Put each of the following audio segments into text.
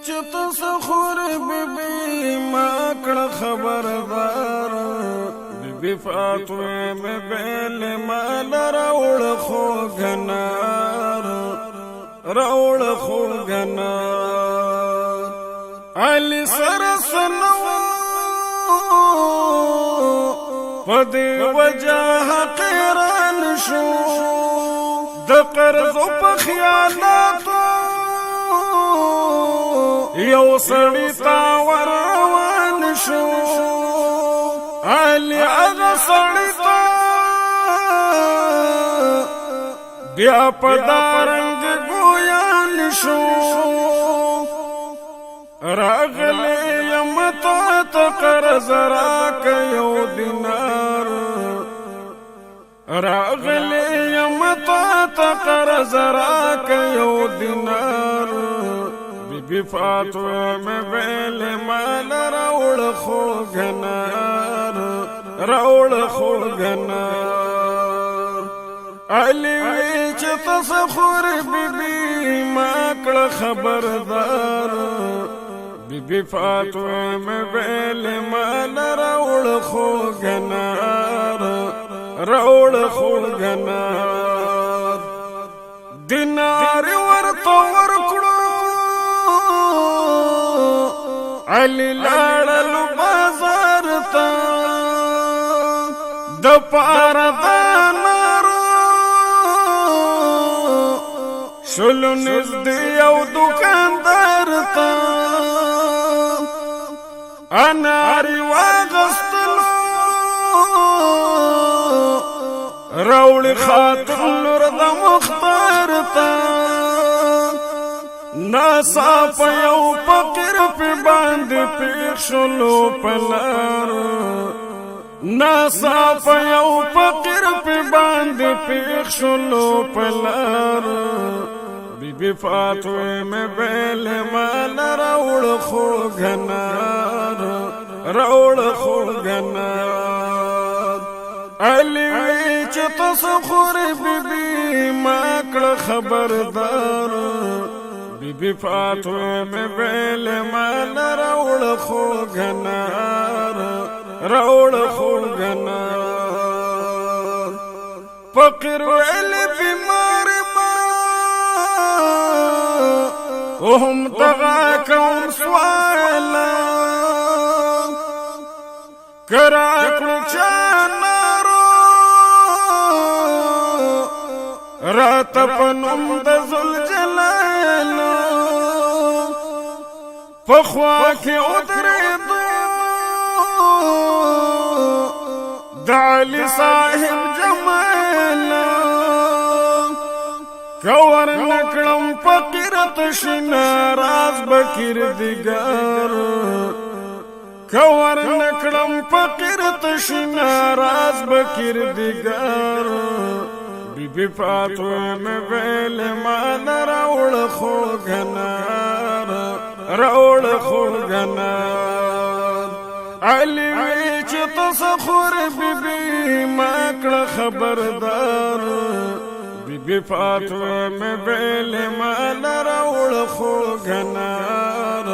چې تاسو خورې بیبي ما کړه خبردار بیبي فاطمه مې بیل مال راوړ خوږ نار راوړ خوږ نار علي سره سنو په دې وجه حقیران شو د قرض په خیاناتو یو سړی تا روان شو علي هغه سړی تا بیا په دارنګ ګویان شو راغلی یم تا ته قرض راکه یو دینار راغلی یم تا ته قرض راکه یو دینار بیبي فاطمه مې ویل مال راوړ خوږ نار راوړ خوږ نار علي وی چې تاسو خورې بیبي ما کړه خبردار بیبي فاطمه مې ویل مال راوړ خوږ نار راوړ خوږ نار دینار ورته ورکړو علي لاړلو بازار ته د پاره د نارو شلو نږدې یو دوکاندار ته اناري واغستلو راوړي خاطر لور د مختار ته ناسا په یو فقیر په باندې پیښ شلو پلار ناسا په یو فقیر په باندې پیښ شلو پلار بیبي فاطمه مې ویل مال راوړ خوږ نار راوړ خوږ نار علي وی چې تاسو خورې بیبي ما کړه خبردار بیبي فاطمه مې ویل مال راوړ خوږ نار راوړ خوږ نار فقیر ویل بیمار ما وهم دغا کوم سوالا کرا کړو چانارو رات پنوم د ذوالجلال پخوا کې ودرېدو د علي صاحب جمال کور نکړم فقیر تشنا راز بکیر دیګر کور نکړم فقیر تشنا راز بکیر دیګر بیبي فاطمه مې ویل مال راوړ خوږ نار راوړ خوږ نار علي وی چې تاسو خورې بیبي ما کړه خبردار بیبي فاطمه مې ویل مال راوړ خوږ نار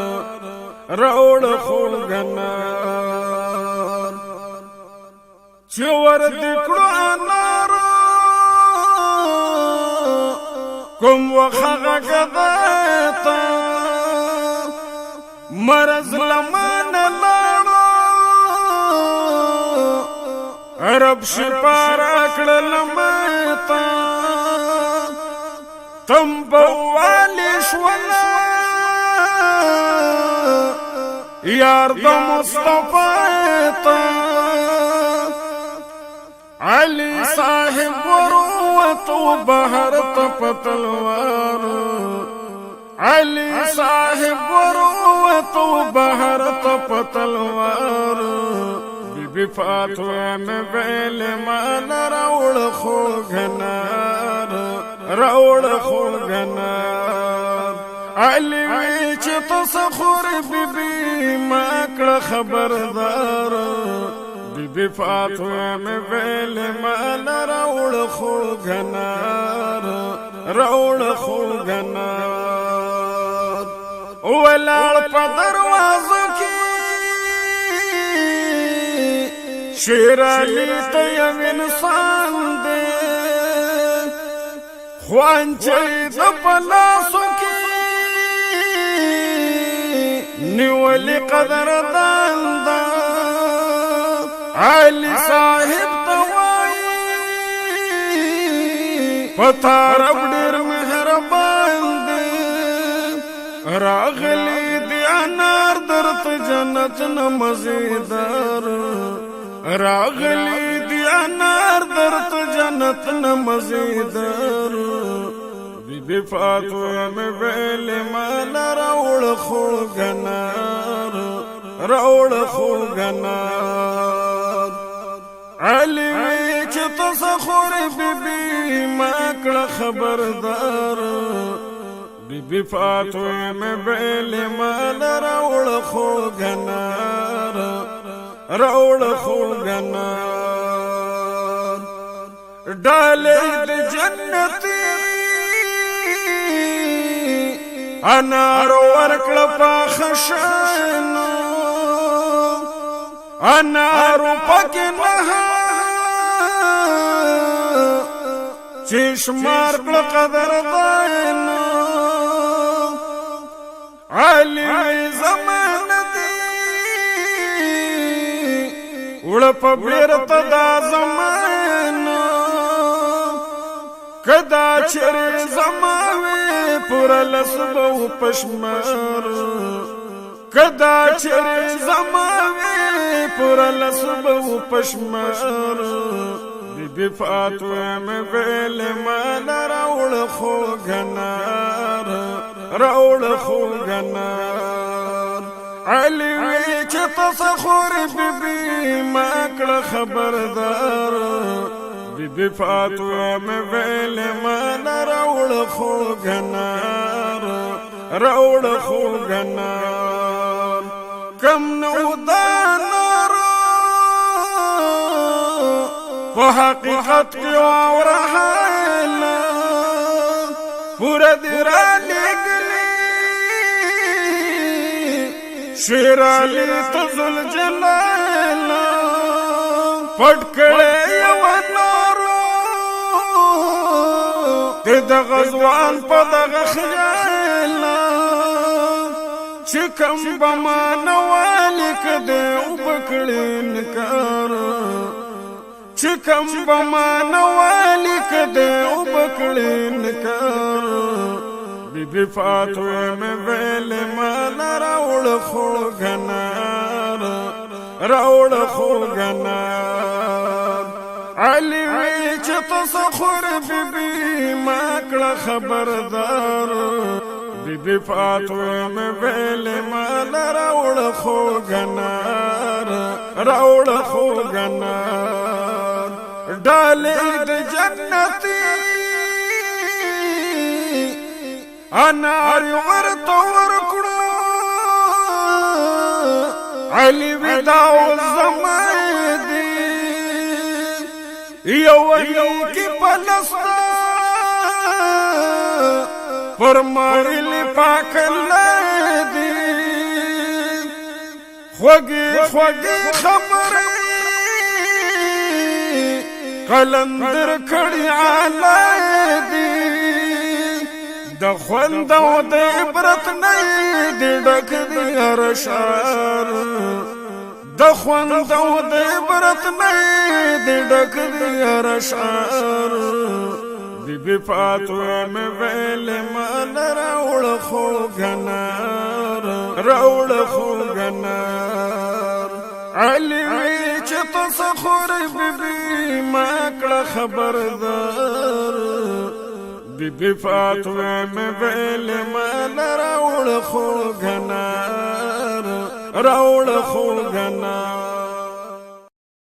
راوړ خوږ نار چې ور دې کړو انار کوم وخغه کدتا مرز لمن لاړو رب شپار کړل متا تم بوالي شولا یار د مصطفی تا علي صاحب وروتو بهر تپتلوار علي صاحب وروتو بهر تپتلوار بیبي فاطمه مې ویل مال راوړ خوږ نار راوړ خوږ نار علي وی چې تاسو خورې بیبي ما کړه خبردار بیبي فاطمه مې ویل مال راوړ خوږ نار راوړ خوږ نار ولاړ په دروازه کې شیر علي ته یو انسان دی خوانچه د په لاسو کې نیولې قدردان ده علي صاحب ته وایي پتا رب ډېر مهربان دی راغلی دی انار درته جنت نه مزیدار راغلی دی انار درته جنت نه مزیدار بی بی فاطمه ویل مال راوړ خو غنار راوړ خو غنار علي چې تصخور بی بی ما کړه خبردار بی بی فاطمه ویل مال راوړ خو غنار راوړ خو غنار ډالې د جنتي انار ورکړه پاخه شانو انار پکې نه چې شمار کړه قدردان علي زمانه دی وړه په بیرته دا زمانه کدا چرې زماوي پورا لسبو پشمار کدا چرې زماوي پورا لسبو پشمار بی بی فاطمه ویل مال راوړ خو غنار راوړ خو غنار علي وی چې تصخور بی بی ما کړه خبردار بی بی فاطمه ویل مال راوړ خو غنار راوړ خو غنار کم نو دانار په حقیقت کې اورهاله پورا دی را لګلی شیر علي تزل جلال پټ کړه یو د غزوان په دغه خیال چې کوم بمانه والیک دی وبکړي انکار چې کوم بمانه والیک دی وبکړي انکار بی بی فاطمه ویل مال راوړ خو غنار راوړ خو غنار علي وی چې تصخور بی بی ما کړه خبردار بی بی فاطمه ویل مال راوړ خو غنار راوړ خو غنار ډالې د جنتي انار ورته ورکړو علي وداو زمادي یو کی پلستا فرمایل پاک لدی خوږی خوږی خبرې قلندر کړي علی د خوند او د عبرت نه دی ډک دی هر شعر د خوند او د عبرت نه دی ډک دی هر شعر بی بی فاطمه ویل مال راوړ خو غنار راوړ خو غنار علي چې تصخور بی بی ما کړه خبردار بی بی فاطمه ویل مال راوړ خو غنار راوړ خو غنار